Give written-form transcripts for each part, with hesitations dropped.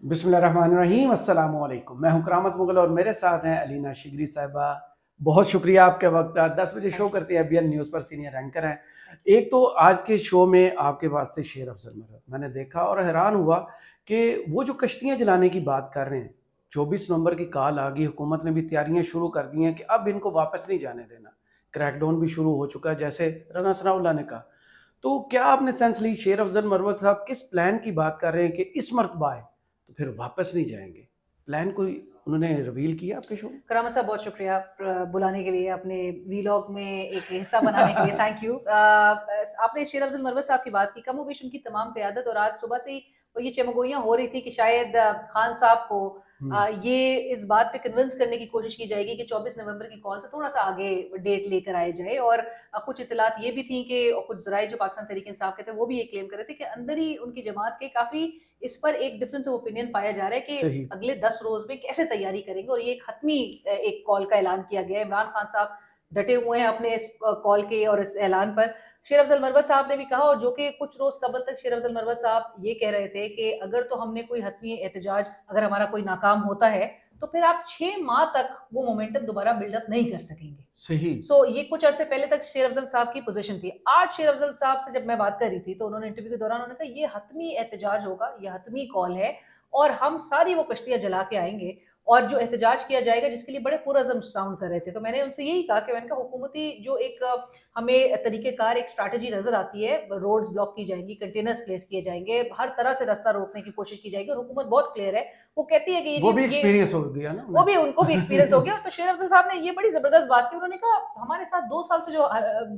बिस्मिल्लाहिर्रहमानिर्रहीम, अस्सलाम वालेकुम। मैं हूं करामत मुगल और मेरे साथ हैं अलीना शिगरी साहिबा। बहुत शुक्रिया आपके वक्त। 10 बजे शो करती है एबीएन न्यूज़ पर, सीनियर एंकर हैं। एक तो आज के शो में आपके वास्ते शेर अफजल मरवत मैंने देखा और हैरान हुआ कि वो जो कश्तियाँ जलाने की बात कर रहे हैं, 24 नवंबर की कॉल आ गई, हुकूमत ने भी तैयारियां शुरू कर दी हैं कि अब इनको वापस नहीं जाने देना। क्रैकडाउन भी शुरू हो चुका है, जैसे राना सनाउल्लाह ने कहा। तो क्या आपने सेंस ली, शेर अफजल मरवत साहब किस प्लान की बात कर रहे हैं कि इस मरतबा है तो फिर वापस नहीं जाएंगे? प्लान कोई उन्होंने रिवील किया आपके शो में? करामा साहब, बहुत शुक्रिया बुलाने के लिए, अपने वीलॉग में एक हिस्सा बनाने के लिए। Thank you. आपने शेर अफजल मरवत साहब की बात की, कमो बेश उनकी तमाम क़यादत, और आज सुबह से ही ये चमगोइयाँ हो रही थी कि शायद खान साहब को ये इस बात पे कन्विंस करने की कोशिश की जाएगी कि 24 नवंबर की कॉल से थोड़ा सा आगे डेट लेकर आए जाए। और कुछ इतलात ये भी थी कि कुछ जराए जो पाकिस्तान तहरीक इंसाफ के थे वो भी ये क्लेम कर रहे थे कि अंदर ही उनकी जमात के काफ़ी इस पर एक डिफरेंस ऑफ ओपिनियन पाया जा रहा है कि अगले 10 रोज में कैसे तैयारी करेंगे। और ये एक हतमी एक कॉल का ऐलान किया गया है। इमरान खान साहब डटे हुए हैं अपने इस कॉल के और इस ऐलान पर। शेर अफजल मरवत साहब ने भी कहा, और जो कि कुछ रोज कबल तक शेर अफजल मरवत साहब ये कह रहे थे कि अगर तो हमने कोई हतमी एहतजाज, अगर हमारा कोई नाकाम होता है तो फिर आप 6 माह तक वो मोमेंटम दोबारा बिल्डअप नहीं कर सकेंगे। सही। ये कुछ अरसे पहले तक शेर अफजल साहब की पोजीशन थी। आज शेर अफजल साहब से जब मैं बात कर रही थी तो उन्होंने इंटरव्यू के दौरान उन्होंने कहा ये हतमी एहतजाज होगा, ये हतमी कॉल है, और हम सारी वो कश्तियां जला के आएंगे और जो एहतजाज किया जाएगा, जिसके लिए बड़े पुरअज़म साउंड कर रहे थे। तो मैंने उनसे यही कहा कि मैंने कहा हुकूमती जो एक हमें तरीक़ेकार, एक स्ट्रैटेजी नजर आती है, रोड्स ब्लॉक की जाएंगी, कंटेनर्स प्लेस किए जाएंगे, हर तरह से रास्ता रोकने की कोशिश की जाएगी, और हुकूमत बहुत क्लियर है। वो कहती है कि वो भी एक्सपीरियंस हो गया ना, वो भी उनको भी एक्सपीरियंस हो गया। तो शेर अफजल साहब ने ये बड़ी जबरदस्त बात की। उन्होंने कहा हमारे साथ 2 साल से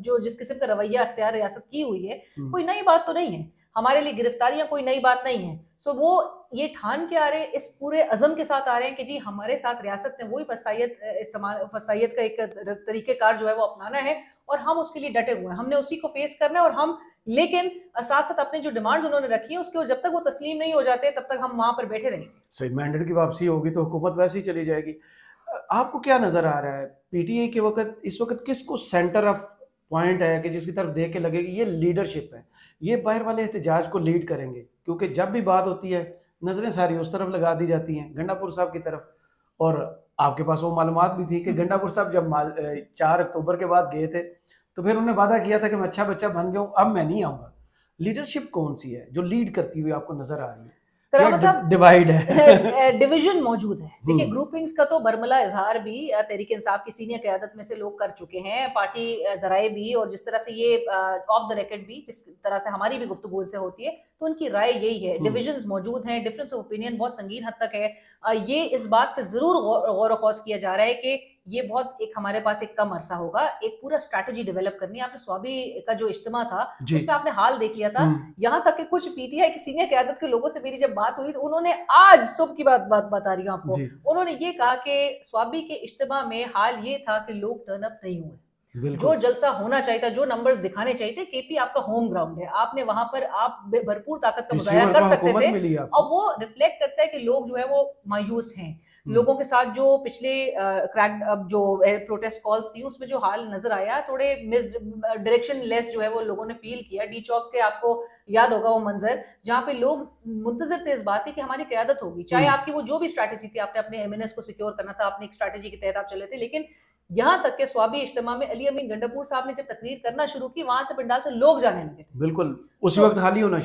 जो जिस किस्म का रवैया अख्तियार रियासत की हुई है, कोई नई बात तो नहीं है। हमारे लिए गिरफ्तारियां कोई नई बात नहीं है। सो वो ये ठान के आ रहे हैं, इस पूरे अज़म के साथ आ रहे हैं कि जी हमारे साथ रियासत ने वही फसाइयत का एक तरीक़ेकार जो है वो अपनाना है, और हम उसके लिए डटे हुए हैं, हमने उसी को फेस करना है। और हम लेकिन साथ साथ अपनी जो डिमांड उन्होंने रखी है उसके जब तक वो तस्लीम नहीं हो जाते तब तक हम वहां पर बैठे रहेंगे। सही। मैंडेट की वापसी होगी तो हुकूमत वैसे ही चली जाएगी। आपको क्या नजर आ रहा है पीटीआई के वक्त, इस वक्त किसको सेंटर ऑफ पॉइंट है कि जिसकी तरफ देख के लगेगी ये लीडरशिप है, ये बाहर वाले एहतजाज को लीड करेंगे? क्योंकि जब भी बात होती है नजरें सारी उस तरफ लगा दी जाती हैं, गंडापुर साहब की तरफ। और आपके पास वो मालूमात भी थी कि गंडापुर साहब जब 4 अक्टूबर के बाद गए थे तो फिर उन्होंने वादा किया था कि मैं अच्छा बच्चा बन गया हूँ, अब मैं नहीं आऊंगा। लीडरशिप कौन सी है जो लीड करती हुई आपको नजर आ रही है? डिवाइड है डिवीजन मौजूद है। देखिए, ग्रुपिंग्स का तो बरमला इजहार भी तहरीक इंसाफ की सीनियर क़यादत में से लोग कर चुके हैं, पार्टी जराए भी, और जिस तरह से ये ऑफ द रिकॉर्ड भी, जिस तरह से हमारी भी गुफ्तगू उनसे होती है, तो उनकी राय यही है। डिविजन्स मौजूद हैं, डिफरेंस ऑफ ओपिनियन बहुत संगीन हद तक है। ये इस बात पे जरूर गौर व खौज किया जा रहा है कि ये बहुत एक हमारे पास एक कम अरसा होगा, एक पूरा स्ट्रैटेजी डेवलप करनी है। आपने स्वाबी का जो इज्तिमा था उसमें आपने हाल देख लिया था। यहाँ तक कि कुछ पीटीआई की सीनियर क़यादत के लोगों से मेरी जब बात हुई तो उन्होंने, आज सुबह की बात बता रही हूँ आपको, उन्होंने ये कहा कि स्वाबी के इज्तिमा में हाल ये था कि लोग टर्न अप नहीं हुए। जो जलसा होना चाहिए था, जो नंबर्स दिखाने चाहिए थे, केपी आपका होम ग्राउंड है, आपने वहां पर आप भरपूर ताकत का मुजाहरा कर सकते थे, और वो रिफ्लेक्ट करता है कि लोग जो है वो मायूस हैं। लोगों के साथ जो पिछले जो प्रोटेस्ट कॉल्स थी उसमें जो हाल नजर आया, थोड़े मिस डायरेक्शन लेस जो है वो लोगों ने फील किया। डी चौक के आपको याद होगा वो मंजर, जहाँ पे लोग मुंतजर थे इस बात की कि हमारी क़यादत होगी, चाहे आपकी वो जो भी स्ट्रैटेजी थी, आपने अपने एमएनएस को सिक्योर करना था, अपनी एक स्ट्रैटेजी के तहत आप चले थे। लेकिन यहाँ तक के स्वाबी इज्तिमा में अली अमीन गंडापुर साहब ने जब तकरीर करना शुरू की, वहां से पंडाल से लोग जाने लगे थे। बिल्कुल उसी वक्त खाली होना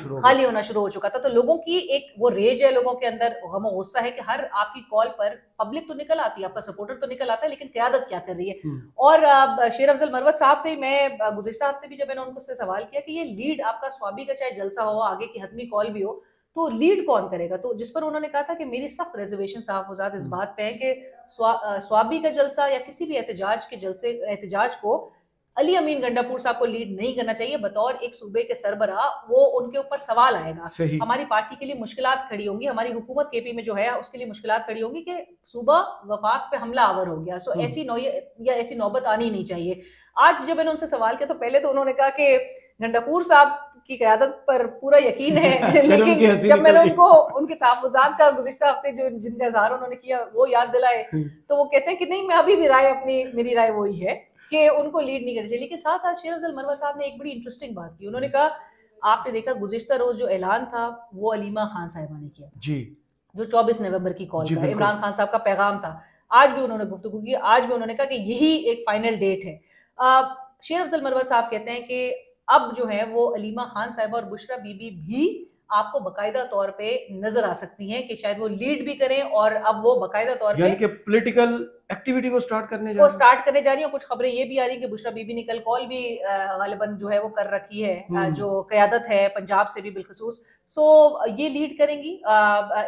शुरू हो चुका था। तो लोगों की एक वो रेज है, लोगों के अंदर गम गुस्सा है कि हर आपकी कॉल पर पब्लिक तो निकल आती है, आपका सपोर्टर तो निकल आता है, लेकिन क़यादत क्या कर रही है। और शेर अफजल मरवत साहब से मैं गुज़िश्ता हफ्ते भी जब मैंने उनको सवाल किया कि ये लीड आपका स्वाबी का चाहे जलसा हो, आगे की हतमी कॉल भी हो, तो लीड कौन करेगा, तो जिस पर उन्होंने कहा था कि मेरी सख्त रिजर्वेशन तहफ़्फ़ुज़ात इस बात पे है कि स्वाबी का जलसा या किसी भी एहतजाज को अली अमीन गंडापुर साहब को लीड नहीं करना चाहिए। बतौर एक सूबे के सरबराह वो उनके ऊपर सवाल आएगा, हमारी पार्टी के लिए मुश्किलात खड़ी होंगी, हमारी हुकूमत केपी में जो है उसके लिए मुश्किलात खड़ी होंगी कि सूबा वफाक पे हमला आवर हो गया। सो ऐसी नौयत या ऐसी नौबत आनी नहीं चाहिए। आज जब मैंने उनसे सवाल किया तो पहले तो उन्होंने कहा कि गंडापुर साहब की क़यादत पर पूरा यकीन है लेकिन जब मैंने उनको उनके तहफ़्फ़ुज़ात का गुज़िश्ता हफ्ते जो जिनका इज़हार उन्होंने किया वो याद दिलाए, तो वो कहते हैं कि नहीं, मैं अभी भी मेरी राय वही है कि उनको लीड नहीं करनी चाहिए। लेकिन साथ साथ शेर अफजल मरवत साहब ने एक बड़ी इंटरेस्टिंग बात की। उन्होंने कहा आपने देखा गुज़िश्ता रोज जो ऐलान था वो अलीमा खान साहिबा ने किया जी, जो 24 नवंबर की कॉल जी का बिल्कुल। इमरान खान साहब का पैगाम था, आज भी उन्होंने गुफ्तगू की, आज भी उन्होंने कहा कि यही एक फाइनल डेट है। शेर अफजल मरवत साहब कहते हैं कि अब जो है वो अलीमा खान साहिबा और बुशरा बीबी भी आपको बाकायदा तौर पे नजर आ सकती हैं कि शायद वो लीड भी करें, और अब वो बाकायदा तौर पे यानी कि पॉलिटिकल एक्टिविटी वो स्टार्ट करने जा वो रहे हैं। स्टार्ट करने जा रही है। कुछ खबरें ये भी आ रही है कि बुशरा बीबी ने कल कॉल भी गालिबन जो है वो कर रखी है, जो क़यादत है पंजाब से भी बिलखसूस। सो ये लीड करेंगी।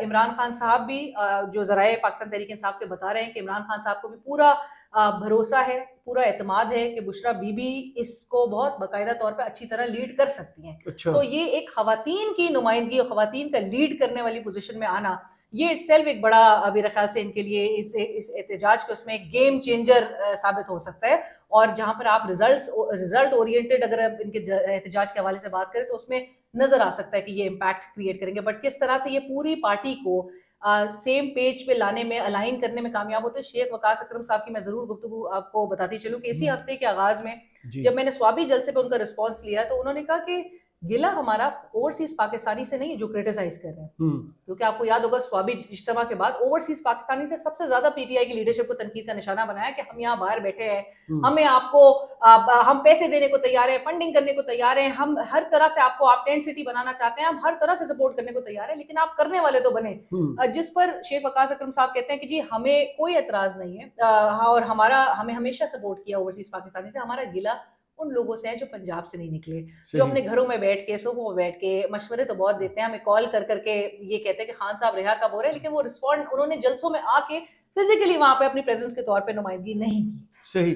इमरान खान साहब भी जो ज़राए पाकिस्तान तहरीक इंसाफ के बता रहे हैं कि इमरान खान साहब को भी पूरा भरोसा है, पूरा एतमाद है कि बुशरा बीबी इसको बहुत बाकायदा तौर पर अच्छी तरह लीड कर सकती हैं। अच्छा। सो ये एक खवातीन की नुमाइंदगी और खवातीन का लीड करने वाली पोजीशन में आना, ये इटसेल्फ एक बड़ा मेरे ख्याल से इनके लिए इस एहतजाज के उसमें एक गेम चेंजर साबित हो सकता है। और जहां पर आप रिजल्ट ओरिएंटेड अगर आप इनके एहतजाज के हवाले से बात करें तो उसमें नजर आ सकता है कि ये इम्पैक्ट क्रिएट करेंगे। बट किस तरह से ये पूरी पार्टी को सेम पेज पे लाने में, अलाइन करने में कामयाब होते हैं। शेख वकास अकरम साहब की मैं जरूर गुफ्तगू आपको बताती चलूं कि इसी हफ्ते के आगाज में जब मैंने स्वाबी जलसे पे उनका रिस्पॉन्स लिया तो उन्होंने कहा कि गिला हमारा ओवरसीज पाकिस्तानी से नहीं है जो क्रिटिसाइज कर रहे हैं, क्योंकि आपको याद होगा स्वाबी इज्तिमा के बाद ओवरसीज पाकिस्तानी से सबसे ज्यादा पीटीआई की लीडरशिप को तनकीद का निशाना बनाया कि हम यहाँ बाहर बैठे हैं, हमें आपको हम पैसे देने को तैयार हैं, फंडिंग करने को तैयार हैं, हम हर तरह से आपको आप टेंट सिटी बनाना चाहते हैं, हम हर तरह से सपोर्ट करने को तैयार है, लेकिन आप करने वाले तो बने। जिस पर शेख वकास अकरम साहब कहते हैं कि जी हमें कोई एतराज नहीं है, और हमें हमेशा सपोर्ट किया ओवरसीज पाकिस्तानी से। हमारा गिला उन लोगों से हैं जो पंजाब से नहीं निकले, जो अपने घरों में बैठ के, सोफों में बैठ के मशवरे तो बहुत देते हैं, हमें कॉल कर करके ये कहते हैं कि खान साहब रिहा कब हो रहे हैं, लेकिन वो रिस्पॉन्ड उन्होंने जलसों में आके फिजिकली वहां पे अपनी प्रेजेंस के तौर पे नुमाइंदगी नहीं की। सही।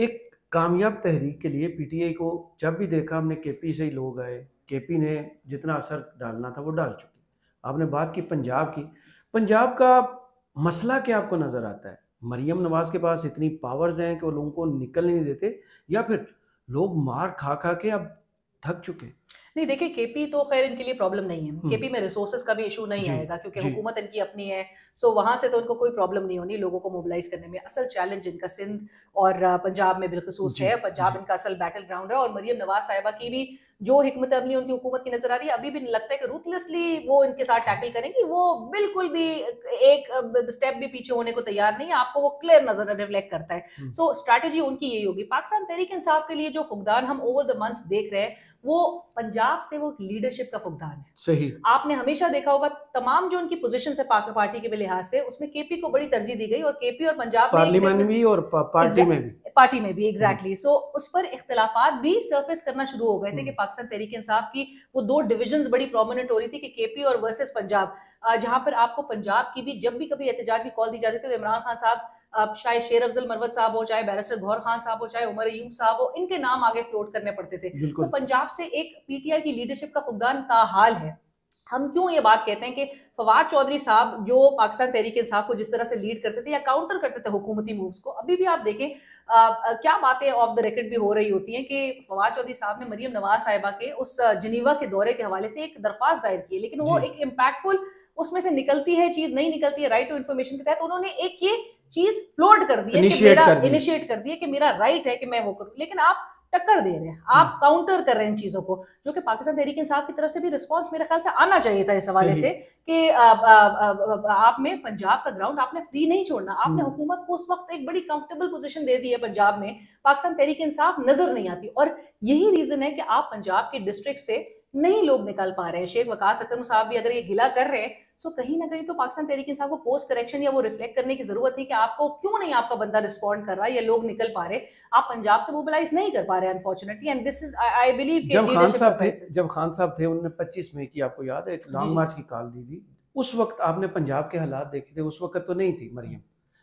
एक कामयाब तहरीक के लिए पीटीआई को जब भी देखा हमने, केपी से ही लोग आए, केपी ने जितना असर डालना था वो डाल चुके। आपने बात की पंजाब की, पंजाब का मसला क्या आपको नजर आता है? मरियम नवाज के पास इतनी पावर्स हैं कि वो लोगों को निकलने नहीं देते, या फिर लोग मार खा खा के अब थक चुके? नहीं देखिए, केपी तो खैर इनके लिए प्रॉब्लम नहीं है, केपी में रिसोर्सेज का भी इशू नहीं आएगा क्योंकि हुकूमत इनकी अपनी है। सो वहां से तो इनको कोई प्रॉब्लम नहीं होनी लोगों को मोबिलाइज करने में। असल चैलेंज इनका सिंध और पंजाब में बिलखसूस है, पंजाब इनका असल बैटल ग्राउंड है। और मरियम नवाज साहिबा की भी जो हिकमत अमली उनकी हुकूमत की नजर आ रही है, अभी भी लगता है कि रूथलेसली वो इनके साथ टैकल करेंगी, वो बिल्कुल भी एक स्टेप भी पीछे होने को तैयार नहीं है, आपको वो क्लियर नजर रिफ्लेक्ट करता है। सो स्ट्रैटेजी उनकी यही होगी। पाकिस्तान तहरीक इंसाफ के लिए जो फुकदान हम ओवर द मंथ्स देख रहे हैं वो पंजाब से वो लीडरशिप का फुकदान है। सही। आपने हमेशा देखा होगा तमाम जो उनकी पोजीशन है पार्टी के लिहाज से, उसमें केपी को बड़ी तरजीह दी गई, और केपी और पंजाब पार्लियामेंट में भी और पार्टी में भी एग्जैक्टली। सो उस पर इख्तिलाफात भी सरफेस करना शुरू हो गए थे कि पाकिस्तान तहरीक इंसाफ की वो दो डिविजन्स बड़ी प्रोमिनेंट हो रही थी कि केपी और वर्सेस पंजाब, जहां पर आपको पंजाब की भी जब भी कभी एहतजाज की कॉल दी जाती थी तो इमरान खान साहब, चाहे शेर अफजल मरवत साहब हो, चाहे बैरिस्टर गौहर खान साहब हो, चाहे उमर अयूब साहब हो, इनके नाम आगे फ्लोट करने पड़ते थे। तो पंजाब से एक पीटीआई की लीडरशिप का फुकदान ताहाल है। हम क्यों ये बात कहते हैं कि फवाद चौधरी साहब जो पाकिस्तान तहरीक इंसाफ को जिस तरह से लीड करते थे या काउंटर करते थे हुकूमती मूव्स को, अभी भी आप देखें क्या बातें ऑफ द रिकॉर्ड भी हो रही होती हैं कि फवाद चौधरी साहब ने मरियम नवाज साहिबा के उस जिनीवा के दौरे के हवाले से एक दरख्वास्त दायर की है, लेकिन वो एक इम्पैक्टफुल उसमें से निकलती है चीज, नहीं निकलती है। राइट टू इन्फॉर्मेशन के तहत उन्होंने एक ये चीज फ्लोट कर दी है, इनिशिएट कर दी है कि मेरा राइट है कि मैं वो करूं, लेकिन आप टक्कर दे रहे हैं, आप काउंटर कर रहे हैं इन चीजों को, जो कि पाकिस्तान तहरीक इंसाफ की तरफ से भी रिस्पांस मेरे ख्याल से आना चाहिए था इस हवाले से कि आप में पंजाब का ग्राउंड आपने फ्री नहीं छोड़ना। आपने हुकूमत को उस वक्त एक बड़ी कंफर्टेबल पोजीशन दे दी है पंजाब में, पाकिस्तान तहरीक इंसाफ नजर नहीं आती, और यही रीजन है कि आप पंजाब के डिस्ट्रिक्ट से नहीं लोग निकल पा रहे हैं। शेख वकास अकरम साहब भी अगर ये गिला कर रहे हैं सो कहीं ना कहीं तो पाकिस्तान तहरीक इंसाफ को कोर्स करेक्शन या वो रिफ्लेक्ट करने की जरूरत है कि आपको क्यों नहीं आपका बंदा रिस्पॉन्ड कर रहा है या लोग निकल पा रहे, आप पंजाब से मोबिलाइज नहीं कर पा रहे unfortunately. And this is I believe जब खान साहब थे उन्होंने 25 मई की, आपको याद है, एक लॉन्ग मार्च की कॉल दी थी, उस वक्त आपने पंजाब के हालात देखे थे, उस वक्त तो नहीं थी मरियम,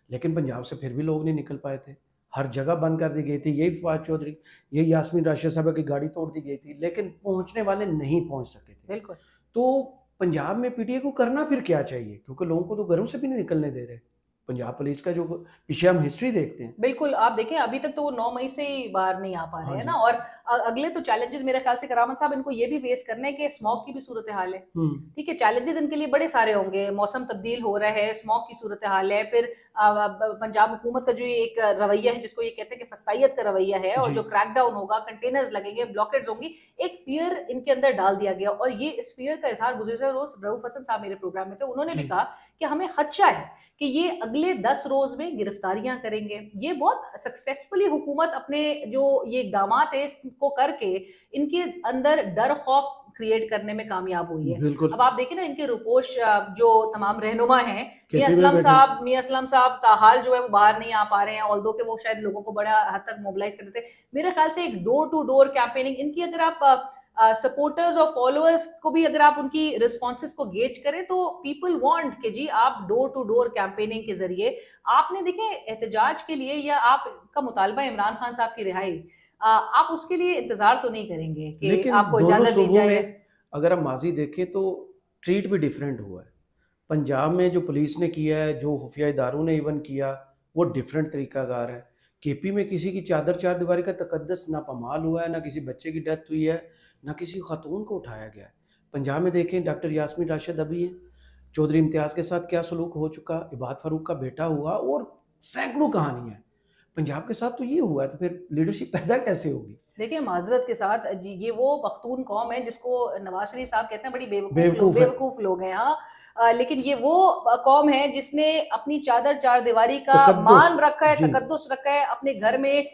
लेकिन पंजाब से फिर भी लोग नहीं निकल पाए थे, हर जगह बंद कर दी गई थी। यही फवाद चौधरी, यही यास्मीन राशिद साहब की गाड़ी तोड़ दी गई थी, लेकिन पहुंचने वाले नहीं पहुंच सके थे। बिल्कुल। तो पंजाब में पीटीआई को करना फिर क्या चाहिए, क्योंकि लोगों को तो घरों से भी नहीं निकलने दे रहे पंजाब पुलिस का जो पीछे हम हिस्ट्री देखते हैं। बिल्कुल, आप देखें अभी तक तो वो 9 मई से ही बाहर नहीं आ पा रहे हैं ना। और अगले तो चैलेंजेस मेरे ख्याल से करामत साहब इनको ये भी फेस करने हैं कि स्मॉग की भी सूरत हाल है। ठीक है, चैलेंजेस इनके लिए बड़े सारे होंगे, मौसम तब्दील हो रहा है, स्मॉग की सूरत हाल है, फिर पंजाब हुकूमत का जो ये एक रवैया है जिसको ये कहते हैं कि फस्तायत का रवैया है, और जो क्रैकडाउन होगा, कंटेनर्स लगेंगे, ब्लॉकेट्स होंगी, एक फियर इनके अंदर डाल दिया गया। और ये इस फियर का इजहार गुज़िश्ता रोज रऊफ हसन साहब मेरे प्रोग्राम में थे, उन्होंने भी कहा कि हमें खदशा है कि ये अगले 10 रोज में गिरफ्तारियां करेंगे। ये बहुत सक्सेसफुली हुकूमत अपने जो ये इकदामात है इसको करके इनके अंदर डर खौफ क्रिएट करने में कामयाब हुई है। अब आप देखिए ना, इनके रुपोश जो तमाम रहनुमा हैं, मियां असलम साहब ताहाल जो है वो बाहर नहीं आ पा रहे हैं, ऑल्दो के वो शायद लोगों को बड़ा हद तक मोबिलाइज करते थे। मेरे ख्याल से एक डोर टू डोर कैंपेनिंग इनकी, अगर आप सपोर्टर्स और फॉलोअर्स को भी अगर आप उनकी रिस्पॉन्सेस को गेज करें तो पीपल वांट कि जी आप डोर टू डोर कैंपेनिंग के जरिए आपने देखें एहतजाज के लिए या आपका मुतालबा इमरान खान साहब की रिहाई, आप उसके लिए इंतजार तो नहीं करेंगे कि आपको इजाजत दी जाए। अगर हम माजी देखें तो ट्रीट भी डिफरेंट हुआ है। पंजाब में जो पुलिस ने किया है, जो खुफिया इदारों ने इवन किया, वो डिफरेंट तरीकाकार है। केपी में किसी की चार दीवारी का तकद्दस ना पमाल हुआ है, ना किसी बच्चे की डेथ हुई है, ना किसी खातून को उठाया गया है। पंजाब में देखें डॉक्टर यास्मीन राशिद अभी है, चौधरी इम्तियाज़ के साथ क्या सलूक हो चुका, इबाद फारूक का बेटा हुआ, और सैकड़ों कहानियाँ हैं। पंजाब के साथ तो ये हुआ है, तो फिर लीडरशिप पैदा कैसे होगी? देखिए माजरत के साथ ये वो पख्तून कौम है जिसको नवाज शरीफ साहब कहते हैं बड़ी बेवकूफ लोग हैं। हाँ, लेकिन ये वो कौम है जिसने अपनी चार दीवारी का मान रखा है, तकद्दुस रखा है, अपने घर में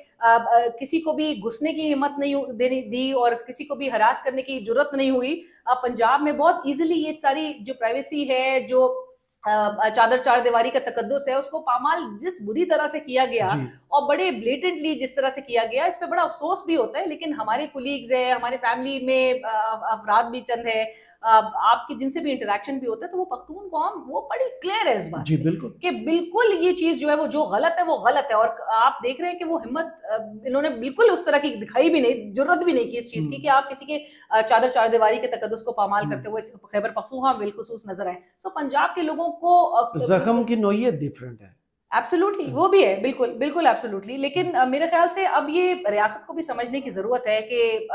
किसी को भी घुसने की हिम्मत नहीं देनी दी और किसी को भी हरास करने की जरूरत नहीं हुई। पंजाब में बहुत इजीली ये सारी जो प्राइवेसी है, जो चार दीवारी का तकद्दुस है, उसको पामाल जिस बुरी तरह से किया गया और बड़े ब्लेटेंटली जिस तरह से किया गया, इस पे बड़ा अफसोस भी होता है। लेकिन हमारे कुलीग्स है, हमारे फैमिली में अफराद भी चंद है, आपकी जिनसे भी इंटरेक्शन भी होता है, तो वो पख्तून कौम वो बड़ी क्लियर है इस बात जी बिल्कुल कि बिल्कुल ये चीज जो है वो जो गलत है वो गलत है। और आप देख रहे हैं कि वो हिम्मत इन्होंने बिल्कुल उस तरह की दिखाई भी नहीं, जरूरत भी नहीं की इस चीज की कि आप किसी के चार दीवारी के तकद्दुस को पामाल करते हुए खैबर पख्तूनख्वा बिलखुसूस नजर आए। सो पंजाब के लोगों को जख्म की नोयत डिफरेंट है। एब्सोल्युटली, वो भी है, बिल्कुल बिल्कुल एब्सोल्युटली। लेकिन मेरे ख्याल से अब ये रियासत को भी समझने की ज़रूरत है कि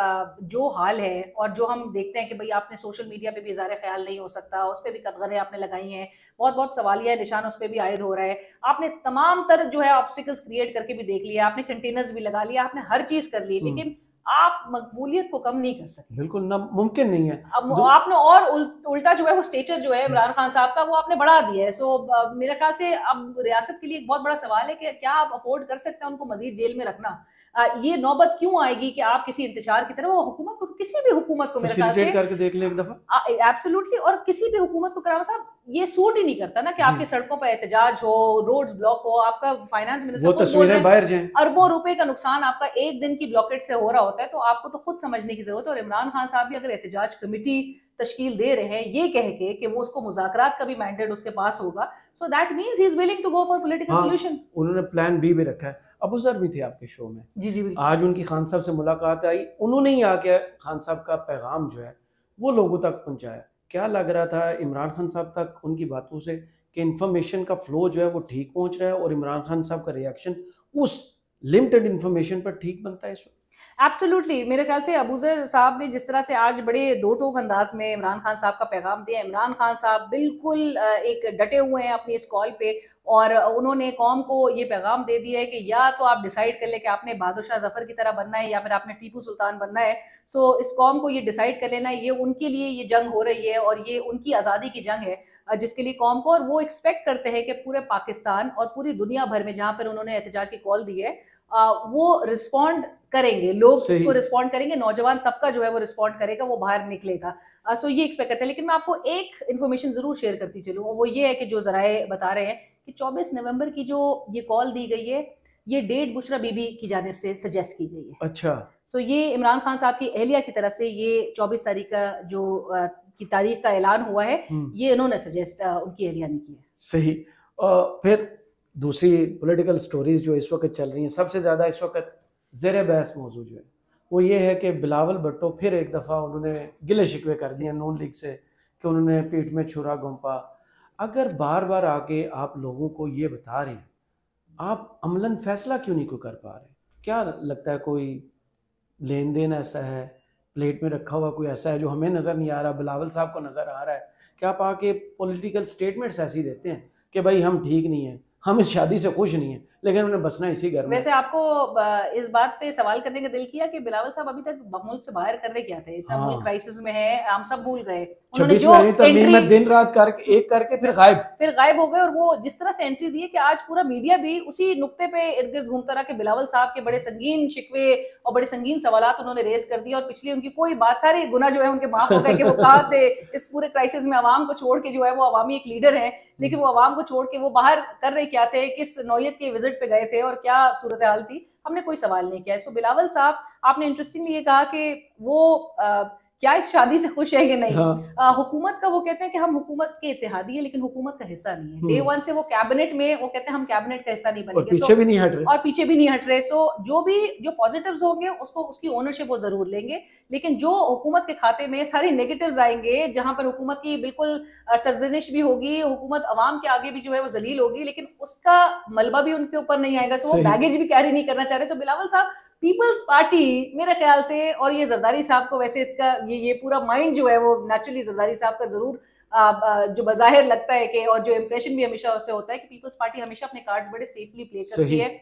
जो हाल है और जो हम देखते हैं कि भाई आपने सोशल मीडिया पे भी इज़हार ख्याल नहीं हो सकता, उस पर भी कदगरें आपने लगाई हैं, बहुत बहुत सवालिया निशान उस पर भी आयद हो रहा है, आपने तमाम तरह जो है ऑब्स्टिकल्स क्रिएट करके भी देख लिया, आपने कंटेनर्स भी लगा लिया, आपने हर चीज़ कर ली, लेकिन आप मकबूलियत को कम नहीं कर सकते। बिल्कुल ना, मुमकिन नहीं है। अब आपने और उल्टा जो है वो स्टेचर जो है इमरान खान साहब का वो आपने बढ़ा दिया है। सो मेरे ख्याल से अब रियासत के लिए एक बहुत बड़ा सवाल है कि क्या आप अफोर्ड कर सकते हैं उनको मजीद जेल में रखना। ये नौबत क्यों आएगी कि आप किसी इंतजार की तरह, वो हुकूमत को, किसी भी हुकूमत को मेरे ख्याल से करके देख ले एक दफा, एब्सोल्युटली, और किसी भी हुकूमत को करामा साहब ये सूट ही नहीं करता ना कि आपकी सड़कों पर एहतजाज हो, रोड्स ब्लॉक हो, आपका फाइनेंस मिनिस्टर वो तस्वीरें बाहर जाएं, अरबों रुपए का नुकसान आपका एक दिन की ब्लॉकेट से हो रहा होता है, तो आपको तो खुद समझने की जरूरत है। और इमरान खान साहब भी अगर एहतजाज कमेटी तश्कील दे रहे हैं ये कह के कि वो उसको मुज़ाकरात का भी मैंडेट उसके पास होगा, so that means he is willing to go for political solution. उन्होंने प्लान बी भी रखा है। अबू ज़र भी थे आपके शो में, जी आज उनकी खान साहब से मुलाकात आई, उन्होंने ही आके खान साहब का पैगाम जो है वो लोगों तक पहुंचाया। क्या लग रहा था इमरान खान साहब तक उनकी बातों से कि इन्फॉर्मेशन का फ्लो जो है वो ठीक पहुंच रहा है और इमरान खान साहब का रिएक्शन उस लिमिटेड इन्फॉर्मेशन पर ठीक बनता है इस वक्त? एब्सोल्युटली, मेरे ख्याल से अबूजर साहब ने जिस तरह से आज बड़े दो टोक अंदाज में इमरान खान साहब का पैगाम दिया, इमरान खान साहब बिल्कुल एक डटे हुए हैं अपनी इस कॉल पे, और उन्होंने कौम को ये पैगाम दे दिया है कि या तो आप डिसाइड कर ले कि आपने बहादुर शाह जफर की तरह बनना है या फिर आपने टीपू सुल्तान बनना है। सो इस कौम को ये डिसाइड कर लेना है, ये उनके लिए ये जंग हो रही है और ये उनकी आज़ादी की जंग है जिसके लिए कौम को, और वो एक्सपेक्ट करते हैं कि पूरे पाकिस्तान और पूरी दुनिया भर में जहाँ पर उन्होंने एहतजाज की कॉल दी है वो रिस्पॉन्ड करेंगे, लोग इसको रिस्पॉन्ड करेंगे, नौजवान तबका जो है वो रिस्पॉन्ड करेगा, वो बाहर निकलेगा। सो ये एक्सपेक्ट करते हैं। लेकिन मैं आपको एक इन्फॉर्मेशन जरूर शेयर करती चलूँ, वो ये है कि जो जराए बता रहे हैं कि 24 नवंबर की जो ये कॉल दी गई है, ये डेट बुशरा बीबी की जानिब से सजेस्ट की गई है। अच्छा, सो ये इमरान खान साहब की एहलिया की तरफ से ये 24 तारीख का जो की तारीख का ऐलान हुआ है, ये इन्होंने सजेस्ट उनकी एहलिया ने किया। सही। फिर दूसरी पॉलिटिकल स्टोरीज जो इस वक्त चल रही हैं, सबसे ज़्यादा इस वक्त ज़ेर बहस मौजूद जो है वो ये है कि बिलावल भुट्टो फिर एक दफ़ा उन्होंने गिले शिकवे कर दिए नून लीग से कि उन्होंने पीठ में छुरा घोंपा। अगर बार बार आके आप लोगों को ये बता रहे हैं, आप अमलन फैसला क्यों नहीं कोई कर पा रहे? क्या लगता है, कोई लेन देन ऐसा है, प्लेट में रखा हुआ कोई ऐसा है जो हमें नज़र नहीं आ रहा, बिलावल साहब को नज़र आ रहा है? क्या आप आके पॉलिटिकल स्टेटमेंट्स ऐसे ही देते हैं कि भाई हम ठीक नहीं हैं, हम इस शादी से खुश नहीं हैं, लेकिन उन्हें बसना इसी घर में? वैसे आपको इस बात पे सवाल करने का दिल किया कि बिलावल साहब अभी तक मुल्क से बाहर कर रहे क्या थे? इतना मुल्क हाँ, क्राइसिस में है, हम सब भूल गए। उन्होंने 26 जो महीने तरमीम में एंट्री दिन रात करके एक करके फिर गायब हो गए, और वो जिस तरह से एंट्री दी है कि आज पूरा मीडिया भी उसी नुक्ते पे इर्द गिर्द घूमता रहा कि बिलावल साहब के बड़े संगीन शिकवे और बड़े संगीन सवालात उन्होंने रेज कर दिए, और पिछली उनकी कोई बात, सारे गुना जो है उनके माफ हो गए कि वो कहा थे इस पूरे क्राइसिस में अवाम को छोड़ के, जो है वो अवामी एक लीडर है, लेकिन वो अवाम को छोड़ के वो बाहर कर रहे क्या थे, किस नौयत के विजिट पे गए थे और क्या सूरत हाल थी, हमने कोई सवाल नहीं किया। सो बिलावल साहब, आपने इंटरेस्टिंगली ये कहा कि वो क्या इस शादी से खुश है कि नहीं। हाँ, हुकूमत का वो कहते हैं कि हम हुकूमत के इत्तेहादी है, लेकिन हुकूमत का हिस्सा नहीं है। डे वन से वो कैबिनेट में, वो कहते हैं हम कैबिनेट का हिस्सा नहीं और बनेंगे, पीछे भी नहीं हट रहे। और पीछे भी नहीं हट रहे। सो जो पॉजिटिव्स होंगे उसको, उसकी ओनरशिप वो जरूर लेंगे, लेकिन जो हुकूमत के खाते में सारे नेगेटिव्स आएंगे, जहां पर हुकूमत की बिल्कुल सरजनिश भी होगी, हुकूमत अवाम के आगे भी जो है वो जलील होगी, लेकिन उसका मलबा भी उनके ऊपर नहीं आएगा। सो वो बैगेज भी कैरी नहीं करना चाह रहे। सो बिलावल साहब, पीपल्स पार्टी मेरे ख्याल से, और ये जरदारी साहब को वैसे इसका ये पूरा माइंड जो है वो नेचुरली जरदारी साहब का जरूर जो बज़ाहिर लगता है कि, और जो इंप्रेशन भी हमेशा उससे होता है कि पीपल्स पार्टी हमेशा अपने कार्ड्स बड़े सेफली प्ले करती है।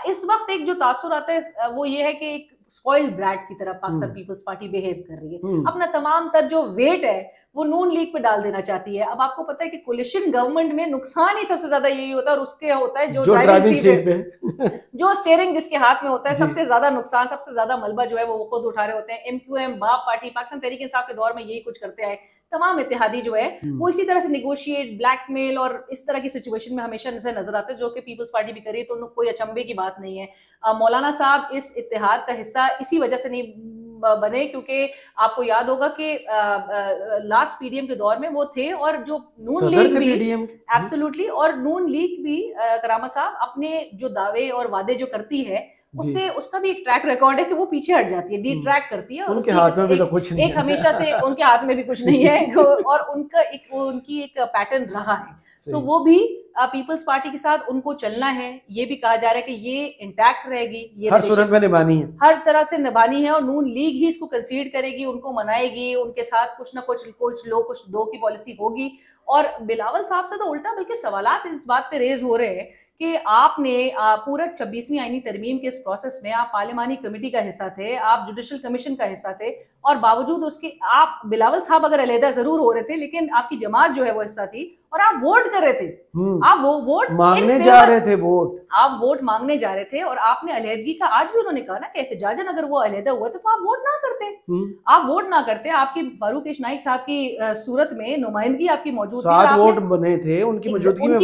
इस वक्त एक जो तासुर आता है वो ये है कि एक स्पॉइल्ड ब्रैट की तरह पाकिस्तान पीपल्स पार्टी बिहेव कर रही है। अपना तमाम तर जो वेट है वो नून लीग पे डाल देना चाहती है। अब आपको पता है कि कोलिशन गवर्नमेंट में नुकसान ही सबसे ज्यादा यही होता है, और उसके होता है जो ड्राइविंग सीट पे जो स्टीयरिंग जिसके हाथ में होता है, सबसे ज्यादा नुकसान, सबसे ज्यादा मलबा जो है वो खुद उठा रहे होते हैं। एमक्यूएम बाप पार्टी, पाकिस्तान तहरीक इंसाफ के दौर में यही कुछ करते आए। तमाम इत्तेहादी जो है वो इसी तरह से निगोशिएट, ब्लैकमेल और इस तरह की सिचुएशन में हमेशा नजर आते हैं, जो कि पीपल्स पार्टी भी करी, तो कोई अचंभे की बात नहीं है। मौलाना साहब इस इत्तेहाद का हिस्सा इसी वजह से नहीं बने क्योंकि आपको याद होगा कि लास्ट पीडीएम के दौर में वो थे, और जो नून लीग भी एब्सोल्युटली, और नून लीग भी करामा साहब अपने जो दावे और वादे जो करती है उससे, उसका भी एक ट्रैक रिकॉर्ड है कि वो पीछे हट जाती है, डिट्रैक्ट करती है। उनके हाथ में भी तो कुछ नहीं एक हमेशा से उनके हाथ में भी कुछ नहीं है और उनका एक, उनकी एक पैटर्न रहा है। सो वो भी पीपल्स पार्टी के साथ उनको चलना है। ये भी कहा जा रहा है कि ये इंटैक्ट रहेगी, ये हर सूरत में निभानी है, हर तरह से निभानी है, और नून लीग ही इसको कंसीड करेगी, उनको मनाएगी, उनके साथ कुछ ना कुछ लो कुछ दो की पॉलिसी होगी। और बिलावल साहब से तो उल्टा बल्कि सवालात इस बात पे रेज हो रहे हैं कि आपने पूरा 26वीं आईनी तरमीम के इस प्रोसेस में आप पार्लिमानी कमेटी का हिस्सा थे, आप जुडिशल कमीशन का हिस्सा थे, और बावजूद उसके आप, बिलावल साहब अगर अलहदा जरूर हो रहे थे, लेकिन आपकी जमात जो है वो हिस्सा थी, और आप वोट कर रहे थे, आप वो वोट मांगने जा रहे थे, आप वोट मांगने जा रहे थे, और आपने अलहदगी का, आज भी उन्होंने कहा ना कि एहतजाजन अगर वो अलहदा हुआ तो आप वोट ना करते, आप वोट ना करते। आपकी फारूक नाइक साहब की सूरत में नुमाइंदगी आपकी मौजूद थी, 7 वोट बने थे उनकी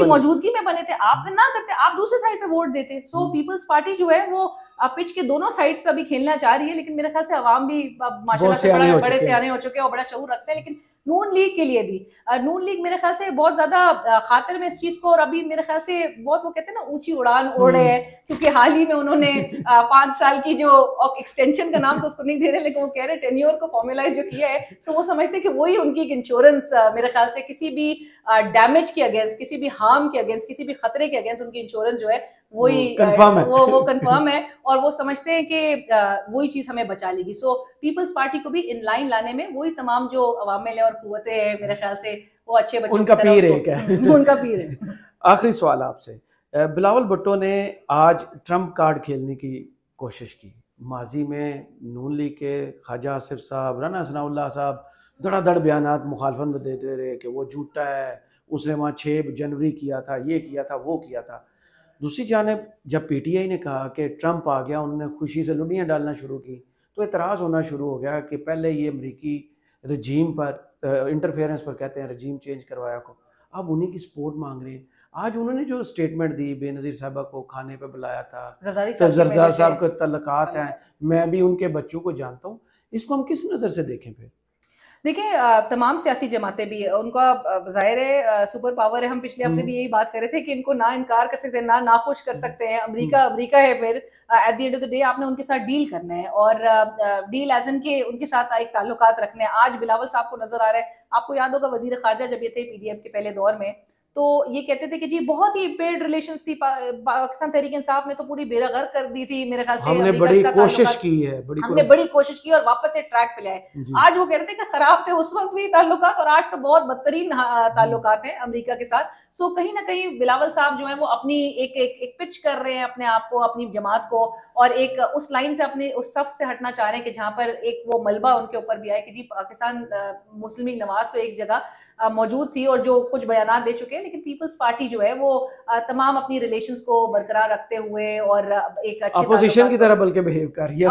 मौजूदगी में बने थे, आप ना करते, आप दूसरे साइड पे वोट देते। सो पीपल्स पार्टी जो है वो पिच के दोनों साइड्स पे अभी खेलना चाह रही है, लेकिन मेरे ख्याल से अवाम भी माशाल्लाह से बड़े सियाने हो चुके हैं और बड़ा शऊर रखते हैं। लेकिन नून लीग के लिए भी, नून लीग मेरे ख्याल से बहुत ज्यादा खातिर में इस चीज को, और अभी मेरे ख्याल से बहुत, वो कहते हैं ना, ऊंची उड़ान ओढ़ रहे हैं, क्योंकि हाल ही में उन्होंने 5 साल की जो एक्सटेंशन का नाम तो उसको नहीं दे रहे, लेकिन वो कह रहे टेन्योर को फॉर्मुलाइज जो किया है, सो वो समझते हैं कि वही उनकी एक इंश्योरेंस, मेरे ख्याल से किसी भी डैमेज के अगेंस्ट, किसी भी हार्म के अगेंस्ट, किसी भी खतरे के अगेंस्ट उनकी इंश्योरेंस जो है वही कंफर्म है, वो कंफर्म है, और वो समझते हैं कि वही चीज हमें बचा लेगी। सो पीपल्स पार्टी को भी इन लाइन लाने में वही तमाम जो अवामिल है और कुव्वतें हैं, मेरे ख्याल से वो अच्छे बच्चों उनका पीर है क्या? उनका पीर है। आखिरी सवाल आपसे, बिलावल भुट्टो ने आज ट्रम्प कार्ड खेलने की कोशिश की। माजी में नून लीग के ख्वाजा आसिफ साहब, राना सनाउल्लाह साहब धड़ाधड़ बयानात मुखालफत में देते रहे कि वो झूठा है, उसने वहाँ 6 जनवरी किया था, ये किया था, वो किया था। दूसरी जानिब जब पीटीआई ने कहा कि ट्रम्प आ गया, उन्होंने खुशी से लुटियाँ डालना शुरू की, तो एतराज़ होना शुरू हो गया कि पहले ये अमरीकी रजीम पर इंटरफेरेंस पर कहते हैं, रजीम चेंज करवाया को, अब उन्हीं की सपोर्ट मांग रहे हैं। आज उन्होंने जो स्टेटमेंट दी, बेनज़ीर साहबा को खाने पे बुलाया था, जरदारी साहब के तल्लुकात हैं, मैं भी उनके बच्चों को जानता हूँ, इसको हम किस नज़र से देखें? फिर देखिए, तमाम सियासी जमातें भी, उनका ज़ाहिर है सुपर पावर है। हम पिछले हफ्ते भी यही बात कर रहे थे कि इनको ना इनकार कर सकते हैं, ना नाखुश कर सकते हैं। अमेरिका है, फिर at the end of the day आपने उनके साथ डील करना है, और डील एज इन के उनके साथ एक ताल्लुकात रखने हैं। आज बिलावल साहब को नजर आ रहा है, आपको याद होगा वजीर खारजा जब ये थे पीडीएम के पहले दौर में, तो ये कहते थे कि जी बहुत ही पेड रिलेशंस थी, पाकिस्तान तहरीक इंसाफ ने तो पूरी बेड़ागर कर दी थी मेरे ख्याल से, हमने बड़ी कोशिश की है, हमने बड़ी कोशिश की और वापस से ट्रैक पे लाए। आज वो कह रहे थे कि खराब थे उस वक्त भी ताल्लुकात और आज तो बहुत बदतरीन ताल्लुकात हैं अमेरिका के साथ। सो कहीं ना कहीं बिलावल साहब जो है वो अपनी एक पिच कर रहे हैं अपने आप को, अपनी जमात को, और एक उस लाइन से अपने उस सफ से हटना चाह रहे हैं कि जहां पर एक वो मलबा उनके ऊपर भी आए कि जी पाकिस्तान मुस्लिम लीग नवाज तो एक जगह मौजूद थी और जो कुछ बयानात दे चुके हैं, लेकिन पीपल्स पार्टी जो है वो तमाम अपनी रिलेशंस को बरकरार रखते हुए और एक अच्छे अपोजिशन की तरह बल्कि बिहेव कर रही है।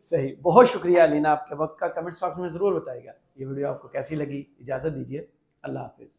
सही, बहुत शुक्रिया अलीना आपके वक्त का। कमेंट्स बॉक्स में जरूर बताइएगा ये वीडियो आपको कैसी लगी। इजाजत दीजिए, अल्लाह हाफिज।